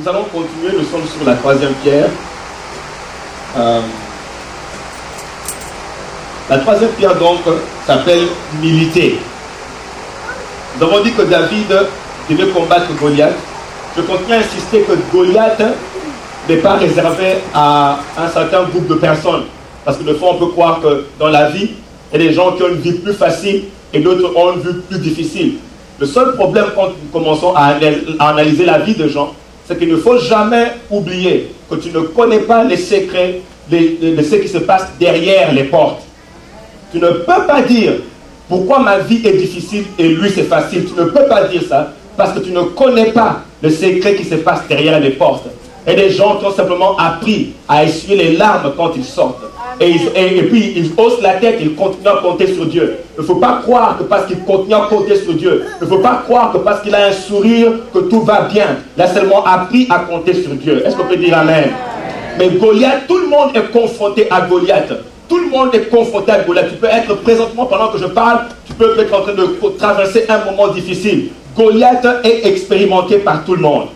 nous allons continuer, nous sommes sur la troisième pierre. La troisième pierre donc s'appelle militer. Nous avons dit que David devait combattre Goliath. Je continue à insister que Goliath n'est pas réservé à un certain groupe de personnes. Parce que de fois on peut croire que dans la vie, il y a des gens qui ont une vie plus facile et d'autres ont une vie plus difficile. Le seul problème quand nous commençons à analyser la vie de gens, c'est qu'il ne faut jamais oublier que tu ne connais pas les secrets de ce qui se passe derrière les portes. Tu ne peux pas dire pourquoi ma vie est difficile et lui c'est facile. Tu ne peux pas dire ça parce que tu ne connais pas le secret qui se passe derrière les portes. Et des gens qui ont simplement appris à essuyer les larmes quand ils sortent. Et puis ils haussent la tête, ils continuent à compter sur Dieu. Il ne faut pas croire que parce qu'il continue à compter sur Dieu, il ne faut pas croire que parce qu'il a un sourire, que tout va bien. Il a seulement appris à compter sur Dieu. Est-ce qu'on peut dire Amen? Mais Goliath, tout le monde est confronté à Goliath. Tout le monde est confronté à Goliath. Tu peux être présentement, pendant que je parle, tu peux être en train de traverser un moment difficile. Goliath est expérimenté par tout le monde.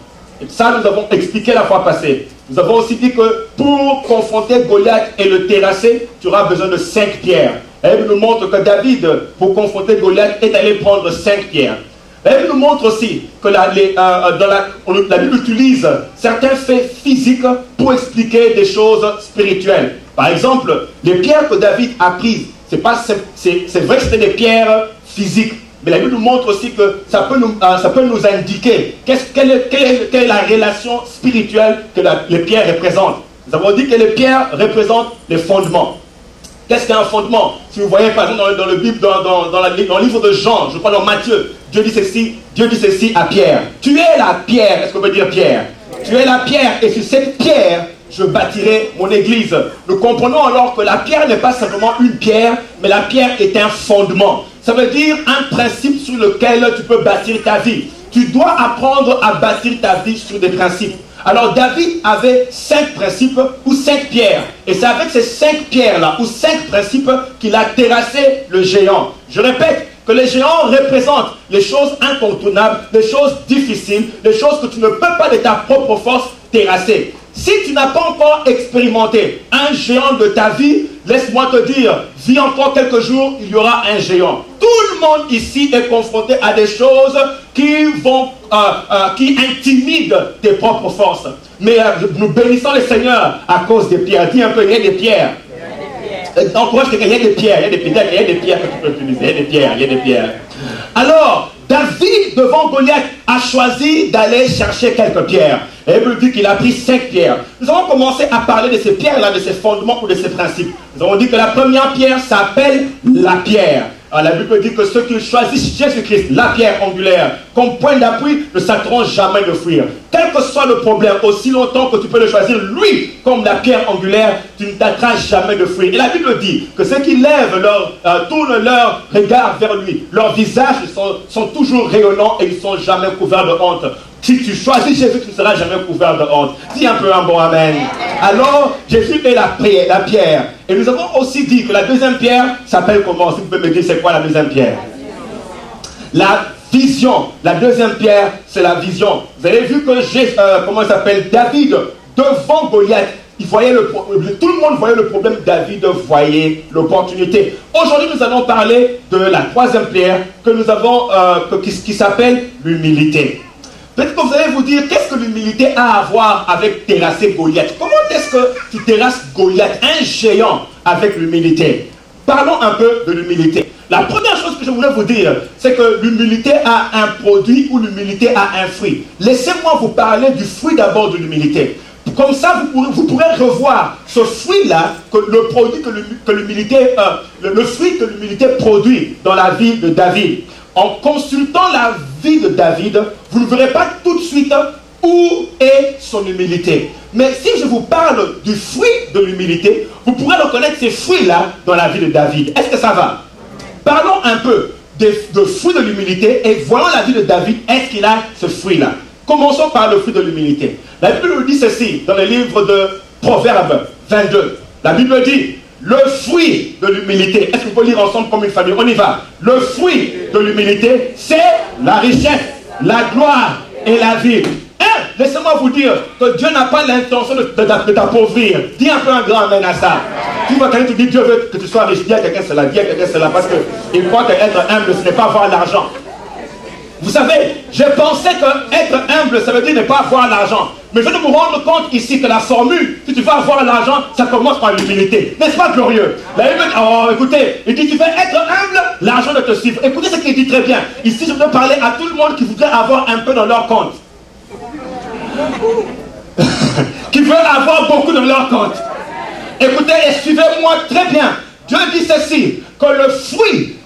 Et ça, nous avons expliqué la fois passée. Nous avons aussi dit que pour confronter Goliath et le terrasser, tu auras besoin de 5 pierres. La Bible nous montre que David, pour confronter Goliath, est allé prendre 5 pierres. La Bible nous montre aussi que la Bible utilise certains faits physiques pour expliquer des choses spirituelles. Par exemple, les pierres que David a prises, c'est vrai que c'était des pierres physiques. Mais la Bible nous montre aussi que ça peut nous indiquer quelle est la relation spirituelle que les pierres représentent. Nous avons dit que les pierres représentent les fondements. Qu'est-ce qu'un fondement? Si vous voyez par exemple dans le Bible, dans le livre de Jean, je crois dans Matthieu, Dieu dit ceci à Pierre. Tu es la pierre, est-ce qu'on peut dire pierre? Tu es la pierre et sur cette pierre, je bâtirai mon église. Nous comprenons alors que la pierre n'est pas simplement une pierre, mais la pierre est un fondement. Ça veut dire un principe sur lequel tu peux bâtir ta vie. Tu dois apprendre à bâtir ta vie sur des principes. Alors David avait 5 principes ou 5 pierres. Et c'est avec ces 5 pierres-là ou 5 principes qu'il a terrassé le géant. Je répète que les géants représentent les choses incontournables, les choses difficiles, les choses que tu ne peux pas de ta propre force terrasser. Si tu n'as pas encore expérimenté un géant de ta vie, laisse-moi te dire, vis encore quelques jours, il y aura un géant. Tout le monde ici est confronté à des choses qui intimident tes propres forces. Mais nous bénissons le Seigneur à cause des pierres. Dis un peu, il y a des pierres. Encourage quelqu'un, il y a des pierres, il y a des pierres que tu peux utiliser, il y a des pierres. Alors, David, devant Goliath, a choisi d'aller chercher quelques pierres. Et il dit qu'il a pris 5 pierres. Nous allons commencer à parler de ces pierres-là, de ces fondements ou de ces principes. Nous avons dit que la première pierre s'appelle la pierre. Alors, la Bible dit que ceux qui choisissent Jésus-Christ, la pierre angulaire, comme point d'appui, ne s'attarderont jamais de fuir. Quel que soit le problème, aussi longtemps que tu peux le choisir, lui, comme la pierre angulaire, tu ne t'attarderas jamais de fuir. Et la Bible dit que ceux qui tournent leur regard vers lui, leurs visages sont toujours rayonnants et ils ne sont jamais couverts de honte. Si tu choisis Jésus, tu ne seras jamais couvert de honte. Dis un peu un bon amen. Alors, Jésus est la pierre. Et nous avons aussi dit que la deuxième pierre s'appelle comment? Si vous pouvez me dire, c'est quoi la deuxième pierre? La vision. La deuxième pierre, c'est la vision. Vous avez vu que David, devant Goliath, tout le monde voyait le problème, David voyait l'opportunité. Aujourd'hui, nous allons parler de la troisième pierre que nous avons, qui s'appelle l'humilité. Peut-être que vous allez vous dire, qu'est-ce que l'humilité a à voir avec terrasser Goliath? Comment est-ce que tu terrasses Goliath, un géant, avec l'humilité? Parlons un peu de l'humilité. La première chose que je voulais vous dire, c'est que l'humilité a un produit ou l'humilité a un fruit. Laissez-moi vous parler du fruit d'abord de l'humilité. Comme ça, vous pourrez revoir ce fruit-là, le fruit que l'humilité produit dans la vie de David. En consultant la vie de David, vous ne verrez pas tout de suite où est son humilité. Mais si je vous parle du fruit de l'humilité, vous pourrez reconnaître ces fruits-là dans la vie de David. Est-ce que ça va? Parlons un peu de fruit de l'humilité et voyons la vie de David. Est-ce qu'il a ce fruit-là? Commençons par le fruit de l'humilité. La Bible nous dit ceci dans le livre de Proverbes 22. La Bible dit, le fruit de l'humilité. Est-ce qu'on peut lire ensemble comme une famille? On y va. Le fruit de l'humilité, c'est la richesse, la gloire et la vie. Laissez-moi vous dire que Dieu n'a pas l'intention de t'appauvrir. Dis un peu un grand amen à ça. Tu vois quelqu'un qui dit Dieu veut que tu sois riche, dis à quelqu'un cela, dis à quelqu'un cela, parce qu'il croit qu'être humble, ce n'est pas avoir l'argent. Vous savez, je pensais que être humble, ça veut dire ne pas avoir l'argent. Mais je viens de me rendre compte ici que la formule, si tu veux avoir l'argent, ça commence par l'humilité. N'est-ce pas glorieux? La Bible, oh, écoutez, il dit tu veux être humble, l'argent ne te suivre. Écoutez ce qu'il dit très bien. Ici, je veux parler à tout le monde qui voudrait avoir un peu dans leur compte. Qui veut avoir beaucoup dans leur compte. Écoutez et suivez-moi très bien. Dieu dit ceci, que le fruit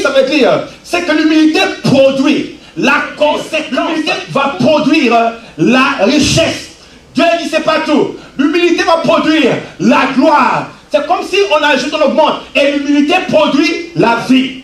ça veut dire, c'est que l'humilité produit. La conséquence, l'humilité va produire la richesse. Dieu dit c'est pas tout. L'humilité va produire la gloire. C'est comme si on ajoute, on augmente. Et l'humilité produit la vie.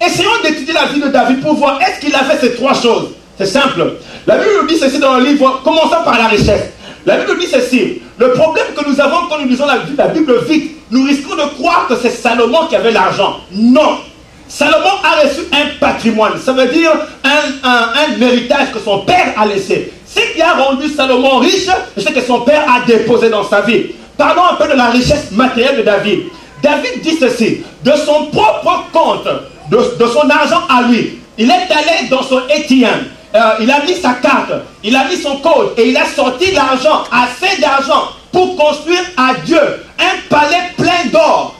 Essayons d'étudier la vie de David pour voir est-ce qu'il a fait ces trois choses. C'est simple. La Bible nous dit ceci dans le livre, commençons par la richesse. La Bible nous dit ceci. Le problème que nous avons quand nous lisons la Bible vite, nous risquons de croire que c'est Salomon qui avait l'argent. Non. Salomon a reçu un patrimoine. Ça veut dire un héritage que son père a laissé. Ce qui a rendu Salomon riche, c'est ce que son père a déposé dans sa vie. Parlons un peu de la richesse matérielle de David. David dit ceci. De son propre compte, de son argent à lui, il est allé dans son ATM. Il a mis sa carte, il a mis son code et il a sorti l'argent, assez d'argent pour construire à Dieu un palais plein d'or.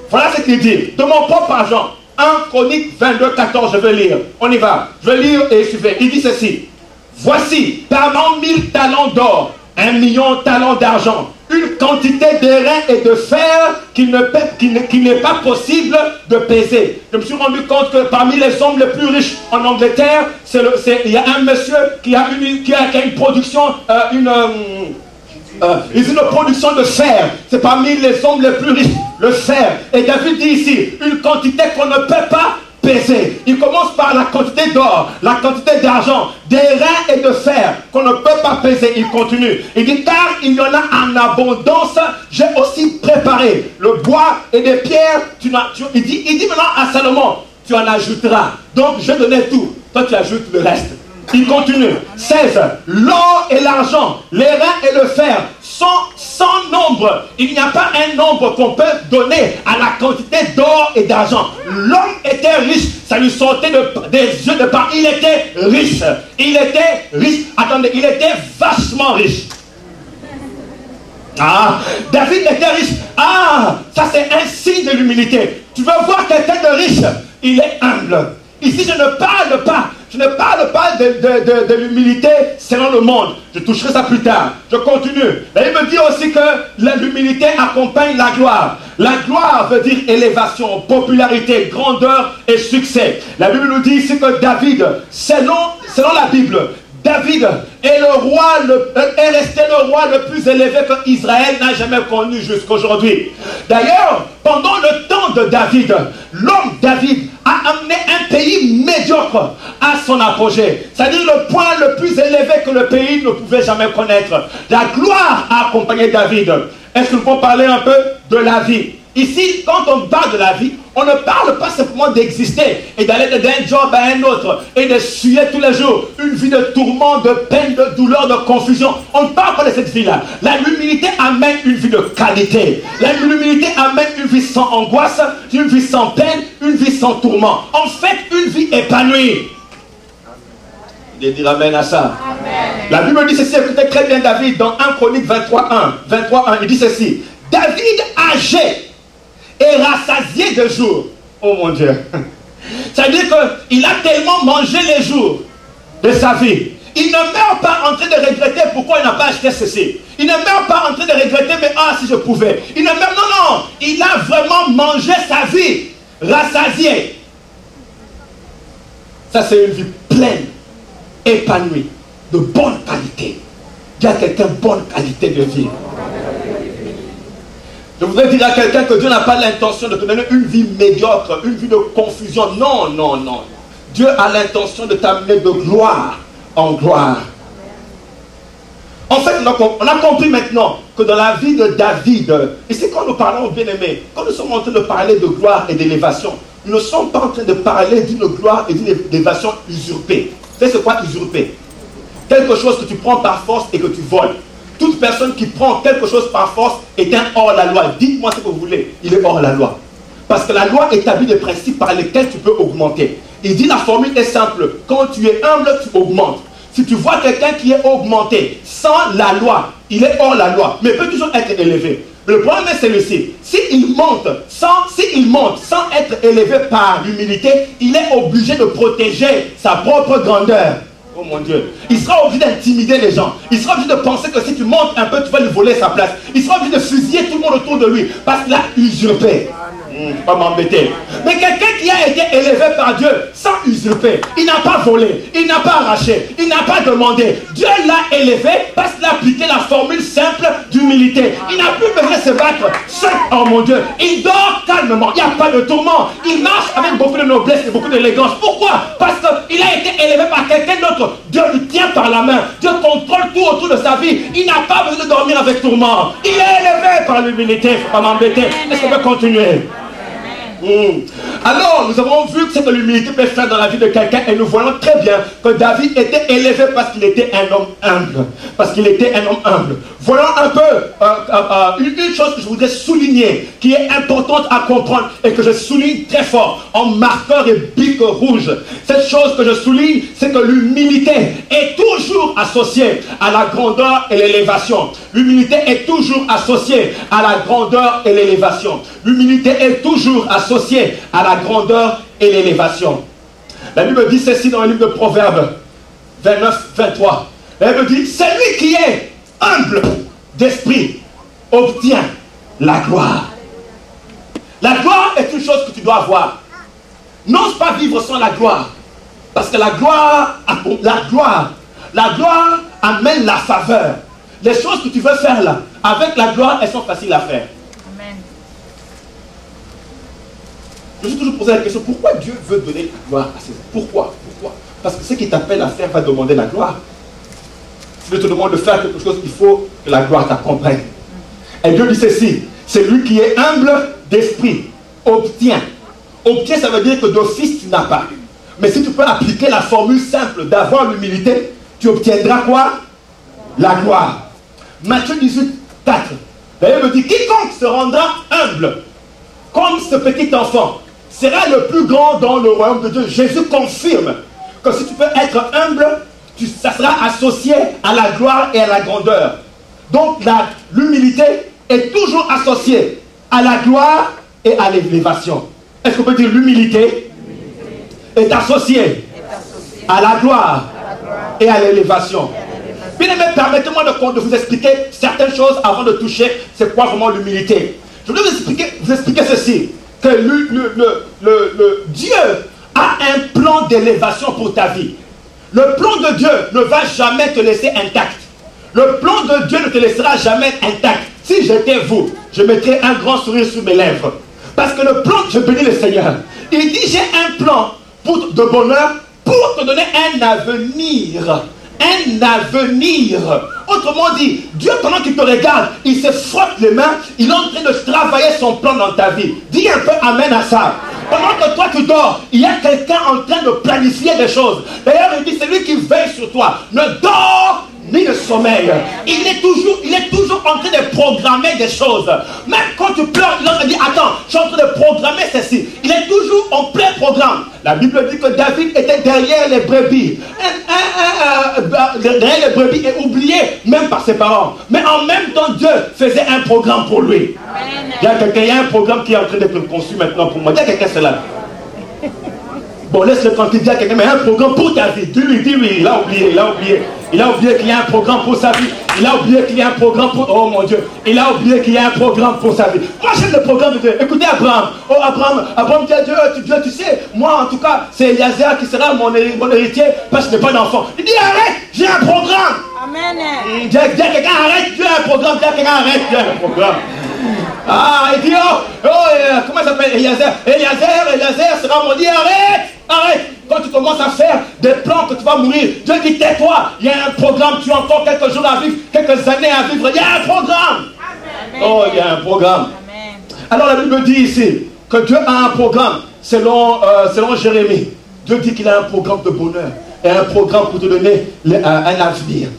Voilà ce qu'il dit. De mon propre argent. 1 Chronique 22, 14, je vais lire. On y va. Je vais lire et suivez. Il dit ceci. Voici, parmi 1000 talents d'or, 1 million de talents d'argent, une quantité d'airain et de fer qui n'est pas possible de peser. Je me suis rendu compte que parmi les hommes les plus riches en Angleterre, il y a un monsieur qui a une production, une production de fer. C'est parmi les hommes les plus riches, le fer. Et David dit ici, une quantité qu'on ne peut pas peser. Il commence par la quantité d'or, la quantité d'argent, d'airain et de fer qu'on ne peut pas peser. Il continue. Il dit, car il y en a en abondance, j'ai aussi préparé le bois et des pierres. Il dit maintenant à Salomon, tu en ajouteras. Donc je donnais tout. Toi tu ajoutes le reste. Il continue. 16. L'or et l'argent, l'airain et le fer sont sans nombre. Il n'y a pas un nombre qu'on peut donner à la quantité d'or et d'argent. L'homme était riche. Ça lui sortait des yeux de part. Il était riche. Il était riche. Attendez, il était vachement riche. Ah, David était riche. Ah, ça c'est un signe de l'humilité. Tu veux voir quelqu'un de riche? Il est humble. Ici, je ne parle pas de l'humilité selon le monde. Je toucherai ça plus tard. Je continue. La Bible dit aussi que l'humilité accompagne la gloire. La gloire veut dire élévation, popularité, grandeur et succès. La Bible nous dit ici que David, selon la Bible, David est resté le roi le plus élevé que Israël n'a jamais connu jusqu'aujourd'hui. D'ailleurs, pendant le temps de David, l'homme David a amené un pays médiocre à son apogée. C'est-à-dire le point le plus élevé que le pays ne pouvait jamais connaître. La gloire a accompagné David. Est-ce que nous pouvons parler un peu de la vie? Ici, quand on parle de la vie, on ne parle pas simplement d'exister et d'aller d'un job à un autre et de suer tous les jours une vie de tourment, de peine, de douleur, de confusion. On ne parle pas de cette vie-là. L'humilité amène une vie de qualité. L'humilité amène une vie sans angoisse, une vie sans peine, une vie sans tourment. En fait, une vie épanouie. Il dit amen à ça. Amen. La Bible dit ceci, écoutez très bien David dans 1 Chronique 23.1. Il dit ceci. David âgé et rassasié de jours. Oh mon Dieu. C'est-à-dire qu'il a tellement mangé les jours de sa vie. Il ne meurt pas en train de regretter pourquoi il n'a pas acheté ceci. Il ne meurt pas en train de regretter, mais si je pouvais. Il ne meurt, non. Il a vraiment mangé sa vie. Rassasié. Ça c'est une vie pleine, épanouie, de bonne qualité. Il y a quelqu'un bonne qualité de vie. Je voudrais dire à quelqu'un que Dieu n'a pas l'intention de te donner une vie médiocre, une vie de confusion. Non. Dieu a l'intention de t'amener de gloire en gloire. En fait, on a compris maintenant que dans la vie de David, et c'est quand nous parlons, bien-aimés, quand nous sommes en train de parler de gloire et d'élévation, nous ne sommes pas en train de parler d'une gloire et d'une élévation usurpée. Vous savez c'est quoi usurper? quelque chose que tu prends par force et que tu voles. Toute personne qui prend quelque chose par force est un hors-la-loi. Dites-moi ce que vous voulez, il est hors-la-loi. Parce que la loi établit des principes par lesquels tu peux augmenter. Il dit la formule est simple. Quand tu es humble, tu augmentes. Si tu vois quelqu'un qui est augmenté sans la loi, il est hors la loi, mais peut toujours être élevé. Le problème est celui-ci. S'il monte sans être élevé par l'humilité, il est obligé de protéger sa propre grandeur. Oh mon Dieu. Il sera obligé d'intimider les gens. Il sera obligé de penser que si tu montes un peu, tu vas lui voler sa place. Il sera obligé de fusiller tout le monde autour de lui parce qu'il a usurpé. Pas m'embêter. Mais quelqu'un qui a été élevé par Dieu sans usurper, il n'a pas volé, il n'a pas arraché, il n'a pas demandé. Dieu l'a élevé parce qu'il a appliqué la formule simple d'humilité. Il n'a plus besoin de se battre seul. Oh mon Dieu, il dort calmement, il n'y a pas de tourment. Il marche avec beaucoup de noblesse et beaucoup d'élégance. Pourquoi? Parce qu'il a été élevé par quelqu'un d'autre. Dieu lui tient par la main. Dieu contrôle tout autour de sa vie. Il n'a pas besoin de dormir avec tourment. Il est élevé par l'humilité. Il ne faut pas m'embêter. Est-ce qu'on peut continuer? Alors, nous avons vu ce que l'humilité peut faire dans la vie de quelqu'un et nous voyons très bien que David était élevé parce qu'il était un homme humble. Parce qu'il était un homme humble. Voyons un peu une chose que je voudrais souligner, qui est importante à comprendre et que je souligne très fort en marqueur et bic rouge. Cette chose que je souligne, c'est que l'humilité est toujours associée à la grandeur et l'élévation. L'humilité est toujours associée à la grandeur et l'élévation. L'humilité est toujours associée à la grandeur et l'élévation. La Bible dit ceci dans le livre de Proverbes 29-23. La Bible dit, celui qui est humble d'esprit obtient la gloire. La gloire est une chose que tu dois avoir. N'ose pas vivre sans la gloire. Parce que la gloire amène la faveur. Les choses que tu veux faire là, avec la gloire, elles sont faciles à faire. Amen. Je me suis toujours posé la question, pourquoi Dieu veut donner la gloire à ses hommes? Pourquoi? Parce que ce qu'il t'appelle à faire va demander la gloire. Si Dieu te demande de faire quelque chose, il faut que la gloire t'accompagne. Et Dieu dit ceci, c'est lui qui est humble d'esprit, obtient. Obtient, ça veut dire que d'office, tu n'as pas. Mais si tu peux appliquer la formule simple d'avoir l'humilité, tu obtiendras quoi? La gloire. Matthieu 18, 4. D'ailleurs, il me dit, quiconque se rendra humble, comme ce petit enfant, sera le plus grand dans le royaume de Dieu. Jésus confirme que si tu peux être humble, ça sera associé à la gloire et à la grandeur. Donc l'humilité est toujours associée à la gloire et à l'élévation. Est-ce qu'on peut dire l'humilité est associée à la gloire et à l'élévation? Bien aimé, permettez-moi de vous expliquer certaines choses avant de toucher c'est quoi vraiment l'humilité. Je voudrais vous expliquer ceci, que Dieu a un plan d'élévation pour ta vie. Le plan de Dieu ne va jamais te laisser intact. Le plan de Dieu ne te laissera jamais intact. Si j'étais vous, je mettrais un grand sourire sur mes lèvres. Parce que le plan, je bénis le Seigneur. Il dit, j'ai un plan de bonheur pour te donner un avenir. Un avenir. Autrement dit, Dieu, pendant qu'il te regarde, il se frotte les mains, il est en train de travailler son plan dans ta vie. Dis un peu amen à ça. Pendant que toi tu dors, il y a quelqu'un en train de planifier des choses. D'ailleurs, il dit, c'est lui qui veille sur toi. Ne dors ni de sommeil. Il est toujours en train de programmer des choses. Même quand tu pleures, il dit, attends, je suis en train de programmer ceci. Il est toujours en plein programme. La Bible dit que David était derrière les brebis. Derrière les brebis et oublié même par ses parents. Mais en même temps, Dieu faisait un programme pour lui. Amen. Il y a un programme qui est en train d'être conçu maintenant pour moi. Il y a quelqu'un, c'est là. Bon, laisse-le tranquille, dis à quelqu'un, mais il y a un programme pour ta vie. Dis-lui, il a oublié. Il a oublié qu'il y a un programme pour sa vie. Il a oublié qu'il y a un programme pour... Oh mon Dieu. Il a oublié qu'il y a un programme pour sa vie. Moi, j'aime le programme de Dieu. Écoutez Abraham. Oh, Abraham dit à Dieu, tu sais, moi, en tout cas, c'est Eliezer qui sera mon héritier parce que je n'ai pas d'enfant. Il dit, arrête, j'ai un programme. Amen. Dis à quelqu'un, arrête, Dieu a un programme. Dis à quelqu'un, arrête, Dieu a un programme. Ah, il dit, comment ça s'appelle Eliezer sera mon dit, arrête. Quand tu commences à faire des plans que tu vas mourir, Dieu dit, tais-toi, il y a un programme, tu as encore quelques jours à vivre, quelques années à vivre, il y a un programme. Amen. Oh, il y a un programme. Amen. Alors la Bible dit ici que Dieu a un programme, selon Jérémie. Dieu dit qu'il a un programme de bonheur. est un programme pour te donner un avenir.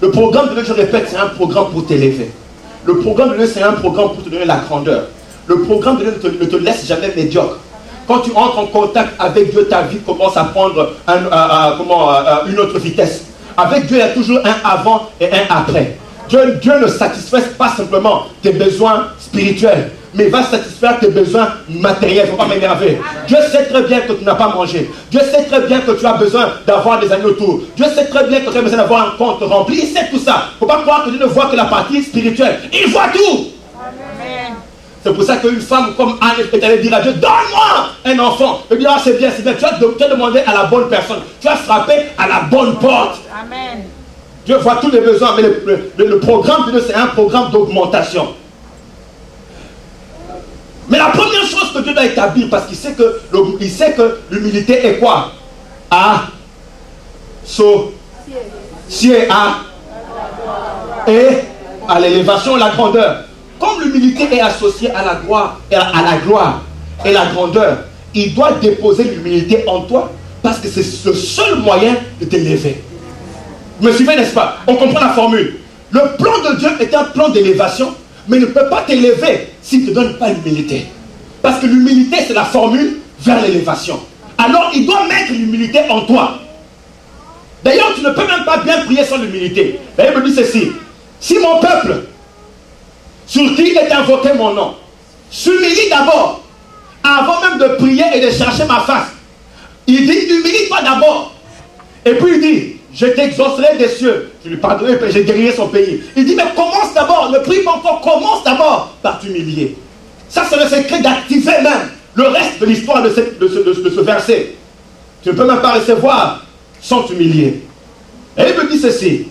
Le programme de Dieu, je répète, c'est un programme pour t'élever. Le programme de Dieu, c'est un programme pour te donner la grandeur. Le programme de Dieu ne te laisse jamais médiocre. Quand tu entres en contact avec Dieu, ta vie commence à prendre une autre vitesse. Avec Dieu, il y a toujours un avant et un après. Dieu ne satisfait pas simplement tes besoins spirituels, mais il va satisfaire tes besoins matériels. Il ne faut pas m'énerver. Dieu sait très bien que tu n'as pas mangé. Dieu sait très bien que tu as besoin d'avoir des amis autour. Dieu sait très bien que tu as besoin d'avoir un compte rempli. Il sait tout ça. Il ne faut pas croire que Dieu ne voit que la partie spirituelle. Il voit tout. Amen. C'est pour ça qu'une femme comme Anne est allée dire à Dieu, donne-moi un enfant. Il dit, ah, c'est bien, c'est bien. Tu as demandé à la bonne personne. Tu as frappé à la bonne porte. Amen. Dieu voit tous les besoins, mais le programme de Dieu, c'est un programme d'augmentation. Mais la première chose que Dieu doit établir, parce qu'il sait que l'humilité est quoi? Associée à l'élévation, la grandeur. Comme l'humilité est associée à la gloire et la grandeur, il doit déposer l'humilité en toi, parce que c'est le seul moyen de t'élever. Vous me suivez, n'est-ce pas? On comprend la formule. Le plan de Dieu est un plan d'élévation, mais il ne peut pas t'élever s'il ne te donne pas l'humilité. Parce que l'humilité, c'est la formule vers l'élévation. Alors, il doit mettre l'humilité en toi. D'ailleurs, tu ne peux même pas bien prier sans l'humilité. La Bible dit ceci. Si mon peuple, sur qui est invoqué mon nom, s'humilie d'abord, avant même de prier et de chercher ma face, il dit, humilie-toi d'abord. Et puis il dit, je t'exaucerai des cieux. Je lui pardonnerai et je guérirai son pays. Il dit, mais commence d'abord. Ne prie pas encore. Commence d'abord par t'humilier. Ça, c'est le secret d'activer même le reste de l'histoire de ce verset. Tu ne peux même pas recevoir sans t'humilier. Et il me dit ceci.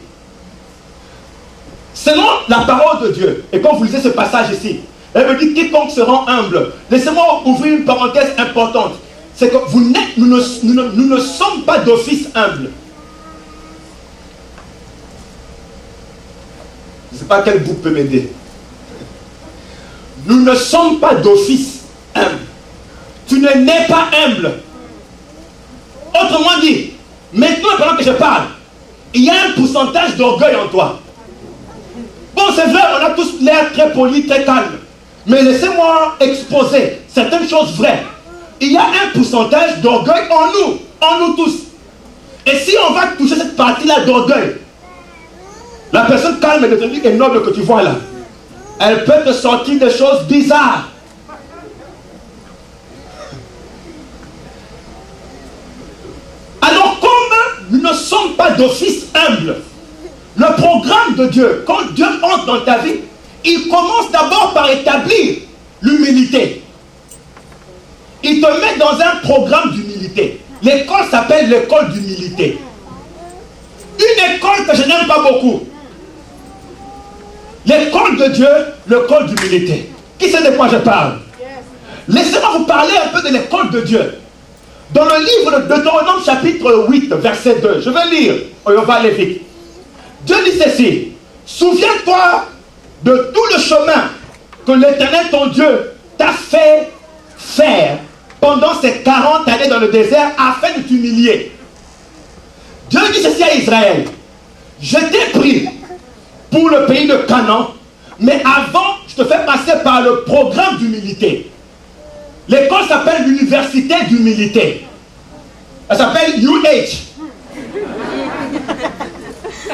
Selon la parole de Dieu, et quand vous lisez ce passage ici, elle me dit, quiconque se rend humble. Laissez-moi ouvrir une parenthèse importante. C'est que nous ne sommes pas d'office humbles. Je ne sais pas quel groupe peut m'aider. Nous ne sommes pas d'office humble. Tu ne nais pas humble. Autrement dit, maintenant pendant que je parle, il y a un pourcentage d'orgueil en toi. Bon, c'est vrai, on a tous l'air très poli, très calme. Mais laissez-moi exposer certaines choses vraies. Il y a un pourcentage d'orgueil en nous tous. Et si on va toucher cette partie-là d'orgueil, la personne calme et noble que tu vois là, elle peut te sortir des choses bizarres. Alors comme nous ne sommes pas d'office humble, le programme de Dieu, quand Dieu entre dans ta vie, il commence d'abord par établir l'humilité. Il te met dans un programme d'humilité. L'école s'appelle l'école d'humilité. Une école que je n'aime pas beaucoup. L'école de Dieu, l'école d'humilité. Qui sait de quoi je parle? Laissez-moi vous parler un peu de l'école de Dieu. Dans le livre de Deutéronome chapitre 8, verset 2, je vais lire, on va aller vite. Dieu dit ceci, souviens-toi de tout le chemin que l'Éternel ton Dieu t'a fait faire pendant ces 40 années dans le désert afin de t'humilier. Dieu dit ceci à Israël, je t'ai pris pour le pays de Canaan, mais avant, je te fais passer par le programme d'humilité. L'école s'appelle l'université d'humilité. Elle s'appelle UH.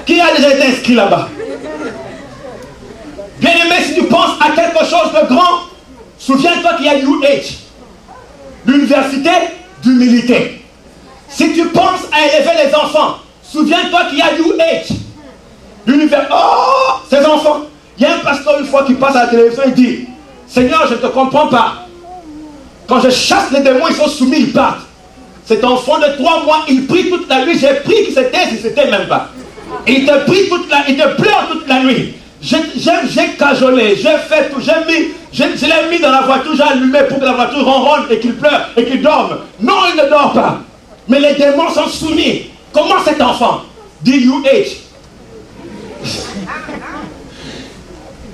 Qui a déjà été inscrit là-bas? Bien aimé, si tu penses à quelque chose de grand, souviens-toi qu'il y a UH. L'université d'humilité. Si tu penses à élever les enfants, souviens-toi qu'il y a UH. L'univers. Oh, ces enfants. Il y a un pasteur une fois qui passe à la télévision et dit, Seigneur, je ne te comprends pas. Quand je chasse les démons, ils sont soumis, ils partent. Cet enfant de 3 mois, il prie toute la nuit. J'ai pris qu'il s'était, il s'était même pas. Il te prie il te pleure toute la nuit. J'ai cajolé, j'ai fait tout, je l'ai mis dans la voiture, j'ai allumé pour que la voiture ronronne et qu'il pleure et qu'il dorme. Non, il ne dort pas. Mais les démons sont soumis. Comment cet enfant? D-U-H.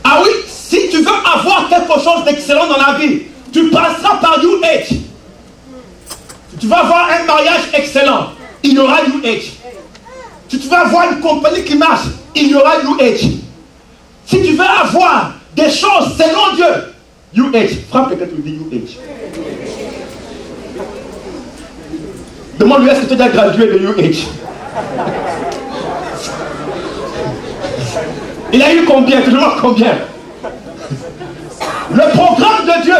Ah oui, si tu veux avoir quelque chose d'excellent dans la vie, tu passeras par UH. Tu vas avoir un mariage excellent. il y aura New Age. Si tu veux avoir une compagnie qui marche, il y aura New Age. Si tu veux avoir des choses selon Dieu, New Age. Frappe quelqu'un qui dit New Age. Demande-lui, est-ce que tu as gradué de New Age? Il a eu combien? Tu demandes combien? Le programme de Dieu,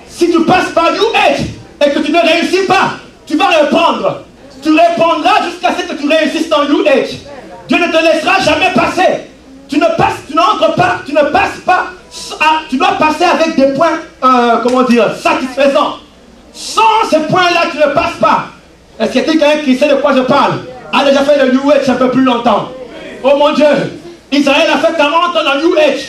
si tu passes par New Age et que tu ne réussis pas, tu vas répondre. Tu répondras jusqu'à ce que tu réussisses dans New Age. Dieu ne te laissera jamais passer. Tu ne dois passer avec des points, satisfaisants. Sans ces points-là, tu ne passes pas. Est-ce qu'il y a quelqu'un qui sait de quoi je parle? A déjà fait le New Age un peu plus longtemps. Oh mon Dieu, Israël a fait 40 ans dans New Age.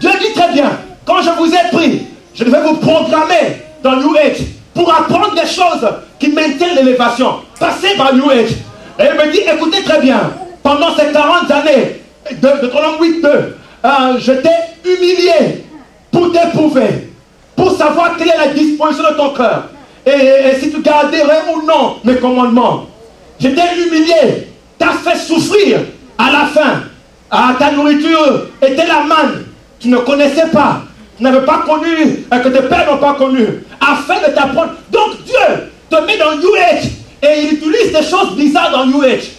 Dieu dit très bien, quand je vous ai pris, je devais vous programmer dans New Age pour apprendre des choses qui maintiennent l'élévation. Passez par New Age. Et il me dit, écoutez très bien, pendant ces 40 années de Deutéronome 8.2, je t'ai humilié pour t'éprouver, pour savoir quelle est la disposition de ton cœur. Et si tu garderais ou non mes commandements. Je t'ai humilié, t'as fait souffrir à la fin. Ta nourriture était la manne. Tu ne connaissais pas. Tu n'avais pas connu, que tes pères n'ont pas connu. Afin de t'apprendre. Donc Dieu te met dans New Age. Et il utilise des choses bizarres dans New Age.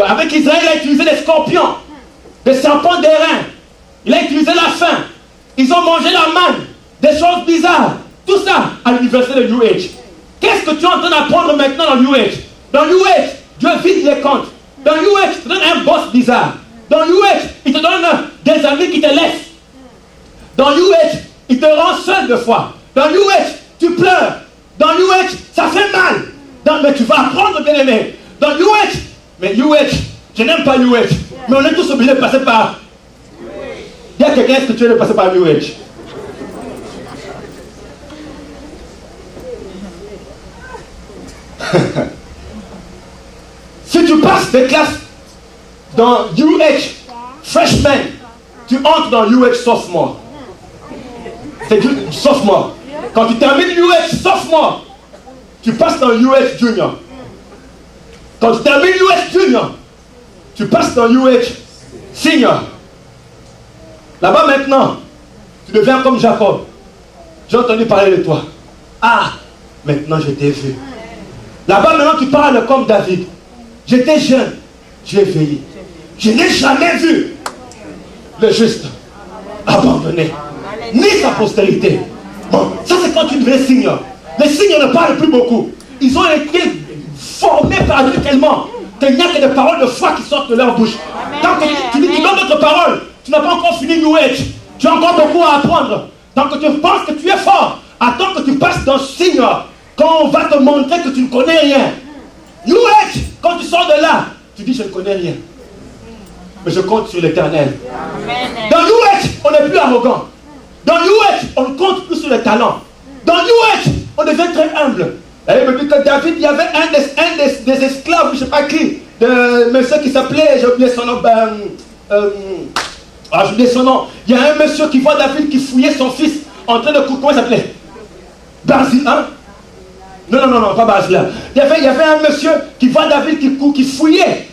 Avec Israël, il a utilisé des scorpions, des serpents d'airain. Il a utilisé la faim. Ils ont mangé la manne. Des choses bizarres. Tout ça à l'université de New Age. Qu'est-ce que tu es en train d'apprendre maintenant dans New Age? Dans New Age, Dieu vide les comptes. Dans New Age, il te donne un boss bizarre. Dans New Age, il te donne des amis qui te laissent. Dans New Age, il te rend seul de fois. Dans New Age, tu pleures. Dans New Age, ça fait mal. Mais tu vas apprendre, bien aimé. Dans New Age, mais New Age, je n'aime pas New Age. Mais on est tous obligés de passer par. Il y a quelqu'un, est-ce que tu veux passer par New Age? Si tu passes des classes dans New Age freshman, tu entres dans New Age sophomore. C'est du sophomore. Quand tu termines New Age sophomore, tu passes dans New Age junior. Quand tu termines New Age junior, tu passes dans New Age senior. Là-bas maintenant, tu deviens comme Jacob. J'ai entendu parler de toi. Ah, maintenant je t'ai vu. Là-bas maintenant tu parles comme David. J'étais jeune, tu es veillé. Je n'ai jamais vu le juste abandonné, ni sa postérité. Bon, ça c'est quand tu deviens senior. Les seniors ne parlent plus beaucoup. Ils ont été formés par Dieu tellement qu'il n'y a que des paroles de foi qui sortent de leur bouche. Tant que tu donnes d'autres paroles, tu n'as pas encore fini New Age. Tu as encore beaucoup à apprendre. Tant que tu penses que tu es fort, attends que tu passes dans senior. Quand on va te montrer que tu ne connais rien. New Age, quand tu sors de là, tu dis je ne connais rien. Mais je compte sur l'Éternel. Dans New Age, on n'est plus arrogant. Dans New Age, on ne compte plus sur les talents. Dans New Age, on devient très humble. Et il me dit que David, il y avait un des esclaves, je ne sais pas qui, de monsieur qui s'appelait, j'ai oublié son nom, j'ai oublié son nom. Il y a un monsieur qui voit David qui fouillait son fils en train de couper, comment il s'appelait? Barzil, hein? Non, pas Barzil. Il y avait un monsieur qui voit David qui fouillait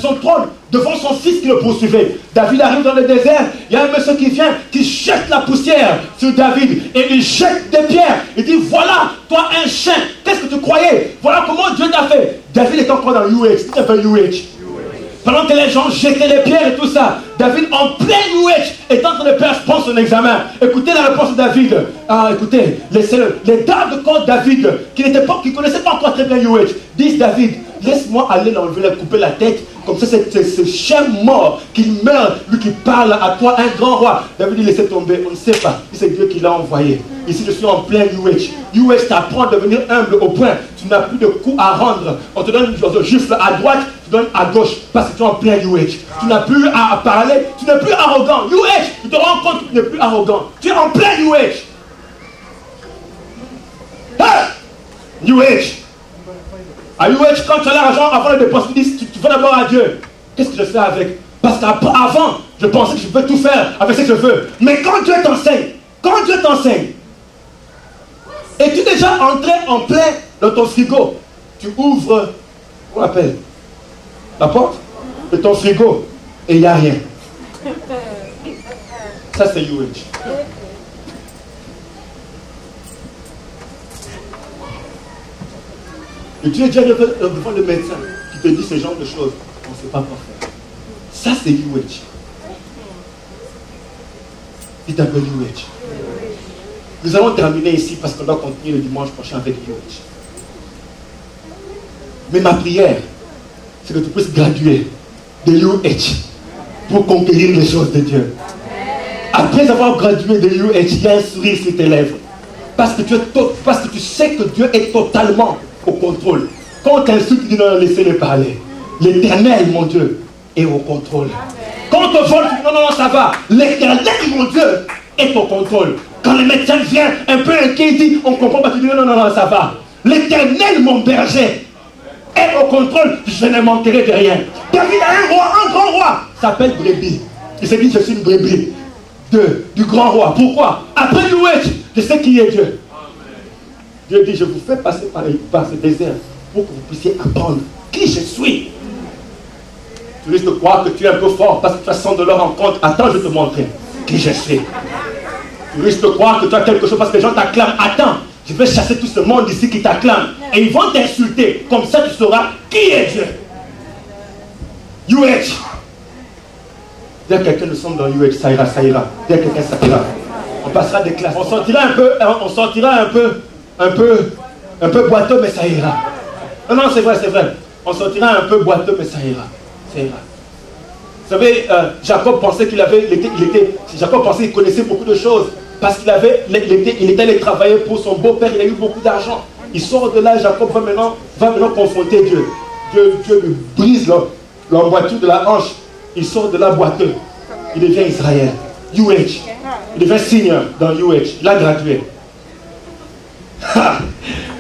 son trône devant son fils qui le poursuivait. David arrive dans le désert, il y a un monsieur qui vient, qui jette la poussière sur David et il jette des pierres. Il dit, voilà, toi un chien, qu'est-ce que tu croyais? Voilà comment Dieu t'a fait. David est encore dans New Age, c'est un peu New Age. Pendant que les gens jetaient les pierres et tout ça, David en plein New Age est en train de faire son examen. Écoutez la réponse de David. Écoutez, les dames de corps de David, qui ne connaissaient pas encore très bien New Age, disent David, laisse-moi aller l'enlever, lui couper la tête. Comme ça, c'est ce chien mort qu'il meurt, lui qui parle à toi, un grand roi. David dit, laissez tomber, on ne sait pas. C'est Dieu qui l'a envoyé. Ici, je suis en plein New Age. New Age t'apprend à devenir humble au point. Tu n'as plus de coups à rendre. On te donne un gifle à droite, tu donnes à gauche, parce que tu es en plein New Age. Tu n'as plus à parler, tu n'es plus arrogant. New Age, tu te rends compte que tu n'es plus arrogant. Tu es en plein New Age. Hey! New Age. À New Age, quand tu as l'argent, avant de dépenser, tu vas d'abord à Dieu. Qu'est-ce que je fais avec? Parce qu'avant, je pensais que je peux tout faire avec ce que je veux. Mais quand Dieu t'enseigne, es-tu déjà entré en plein dans ton frigo? Tu ouvres On l'appelle. La porte de ton frigo et il n'y a rien. Ça, c'est UH. Et tu es déjà devant le médecin qui te dit ce genre de choses. On ne sait pas quoi faire. Ça, c'est UH. Dites un peu UH. Nous allons terminer ici parce qu'on doit continuer le dimanche prochain avec UH. Mais ma prière, c'est que tu puisses graduer de UH pour conquérir les choses de Dieu. Après avoir gradué de UH, il y a un sourire sur tes lèvres. Parce que tu sais que Dieu est totalement au contrôle. Quand on t'insulte, tu dis non, laissez-les parler. L'Éternel, mon Dieu, est au contrôle. Quand on te vole, tu dis non, ça va. L'Éternel, mon Dieu, est au contrôle. Quand le médecin vient un peu inquiet, il dit on ne comprend pas, tu dis non, ça va. L'Éternel, mon berger, est au contrôle, je ne manquerai de rien. David a un roi, un grand roi, s'appelle brebis. Il s'est dit je suis une brebis du grand roi. Pourquoi? Après l'ouest, je sais qui est Dieu. Dieu dit je vous fais passer par ce désert pour que vous puissiez apprendre qui je suis. Tu risques de croire que tu es un peu fort parce que tu as 100 $ en compte. Attends, je vais te montrer qui je suis. Tu risques de croire que tu as quelque chose parce que les gens t'acclament. Attends, je vais chasser tout ce monde ici qui t'acclame. Et ils vont t'insulter. Comme ça, tu sauras qui est Dieu. UH. Dis à quelqu'un, nous sommes dans UH, ça ira. Dis à quelqu'un, ça ira. On passera des classes. On sortira un peu boiteux, mais ça ira. Non, c'est vrai. On sortira un peu boiteux, mais ça ira. Vous savez, Jacob pensait Jacob pensait qu'il connaissait beaucoup de choses. Parce qu'il était allé travailler pour son beau-père, il a eu beaucoup d'argent. Il sort de là, Jacob va maintenant confronter Dieu. Dieu lui brise l'emboîture de la hanche. Il sort de là boiteux. Il devient Israël. UH. Il devient senior dans UH. Il a gradué.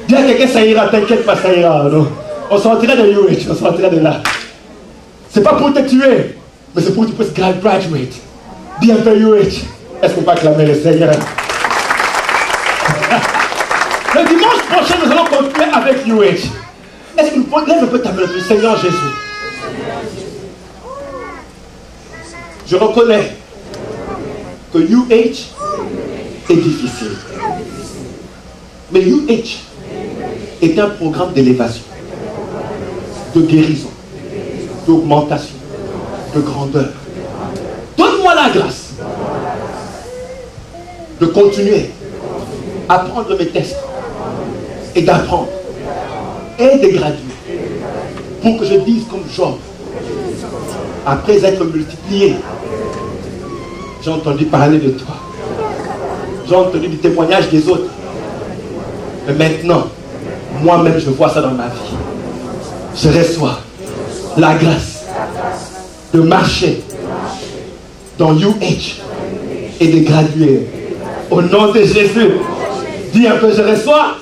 Dis à quelqu'un, ça ira, t'inquiète pas, ça ira. Non? On sortira de UH, on sortira de là. C'est pas pour te tuer, mais c'est pour que tu puisses graduate. Dis un peu UH. Est-ce qu'on peut acclamer le Seigneur? Le dimanche prochain, nous allons continuer avec UH. Est-ce que nous pouvons lève un peu ta main, le Seigneur Jésus? Je reconnais que UH est difficile. Mais UH est un programme d'élévation, de guérison, d'augmentation, de grandeur. Donne-moi la grâce de continuer à prendre mes tests et d'apprendre et de graduer pour que je dise comme Job, après être multiplié, j'ai entendu parler de toi, j'ai entendu du témoignage des autres, mais maintenant moi-même je vois ça dans ma vie. Je reçois la grâce de marcher dans UH et de graduer au nom de Jésus. Dis un peu, je reçois